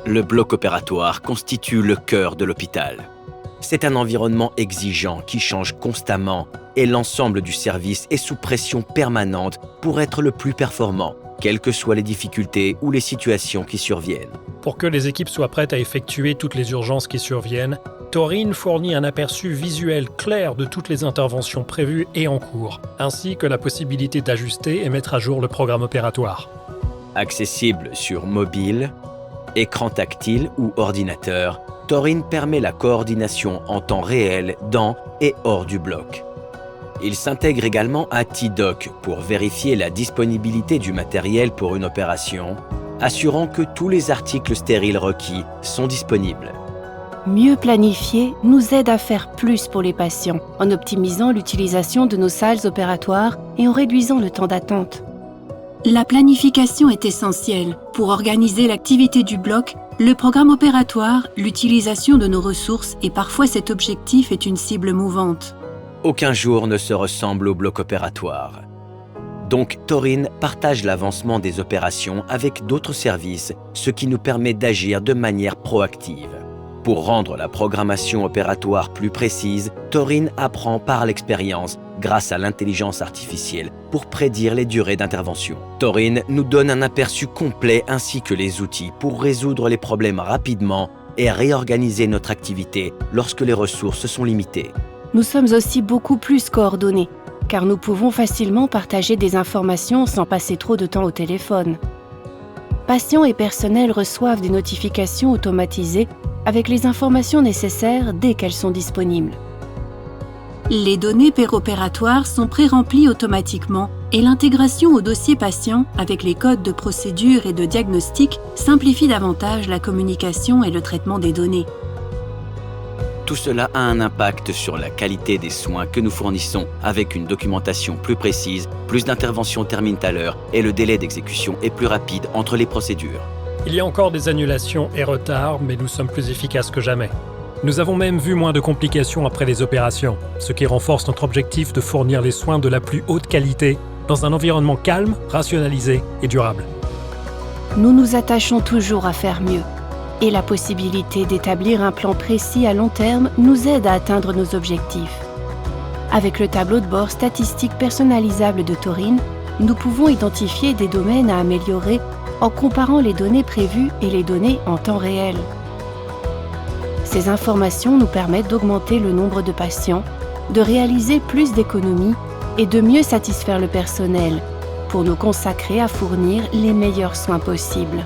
Le bloc opératoire constitue le cœur de l'hôpital. C'est un environnement exigeant qui change constamment et l'ensemble du service est sous pression permanente pour être le plus performant, quelles que soient les difficultés ou les situations qui surviennent. Pour que les équipes soient prêtes à effectuer toutes les urgences qui surviennent, Torin fournit un aperçu visuel clair de toutes les interventions prévues et en cours, ainsi que la possibilité d'ajuster et mettre à jour le programme opératoire. Accessible sur mobile, écran tactile ou ordinateur, Torin permet la coordination en temps réel dans et hors du bloc. Il s'intègre également à T-Doc pour vérifier la disponibilité du matériel pour une opération, assurant que tous les articles stériles requis sont disponibles. Mieux planifier nous aide à faire plus pour les patients, en optimisant l'utilisation de nos salles opératoires et en réduisant le temps d'attente. La planification est essentielle pour organiser l'activité du bloc, le programme opératoire, l'utilisation de nos ressources et parfois cet objectif est une cible mouvante. Aucun jour ne se ressemble au bloc opératoire. Donc, Torin partage l'avancement des opérations avec d'autres services, ce qui nous permet d'agir de manière proactive. Pour rendre la programmation opératoire plus précise, Torin apprend par l'expérience grâce à l'intelligence artificielle pour prédire les durées d'intervention. Torin nous donne un aperçu complet ainsi que les outils pour résoudre les problèmes rapidement et réorganiser notre activité lorsque les ressources sont limitées. Nous sommes aussi beaucoup plus coordonnés, car nous pouvons facilement partager des informations sans passer trop de temps au téléphone. Patients et personnel reçoivent des notifications automatisées avec les informations nécessaires dès qu'elles sont disponibles. Les données péropératoires sont pré-remplies automatiquement et l'intégration au dossier patient avec les codes de procédure et de diagnostic simplifie davantage la communication et le traitement des données. Tout cela a un impact sur la qualité des soins que nous fournissons avec une documentation plus précise, plus d'interventions terminent à l'heure et le délai d'exécution est plus rapide entre les procédures. Il y a encore des annulations et retards, mais nous sommes plus efficaces que jamais. Nous avons même vu moins de complications après les opérations, ce qui renforce notre objectif de fournir les soins de la plus haute qualité dans un environnement calme, rationalisé et durable. Nous nous attachons toujours à faire mieux. Et la possibilité d'établir un plan précis à long terme nous aide à atteindre nos objectifs. Avec le tableau de bord statistique personnalisable de Torin, nous pouvons identifier des domaines à améliorer en comparant les données prévues et les données en temps réel. Ces informations nous permettent d'augmenter le nombre de patients, de réaliser plus d'économies et de mieux satisfaire le personnel pour nous consacrer à fournir les meilleurs soins possibles.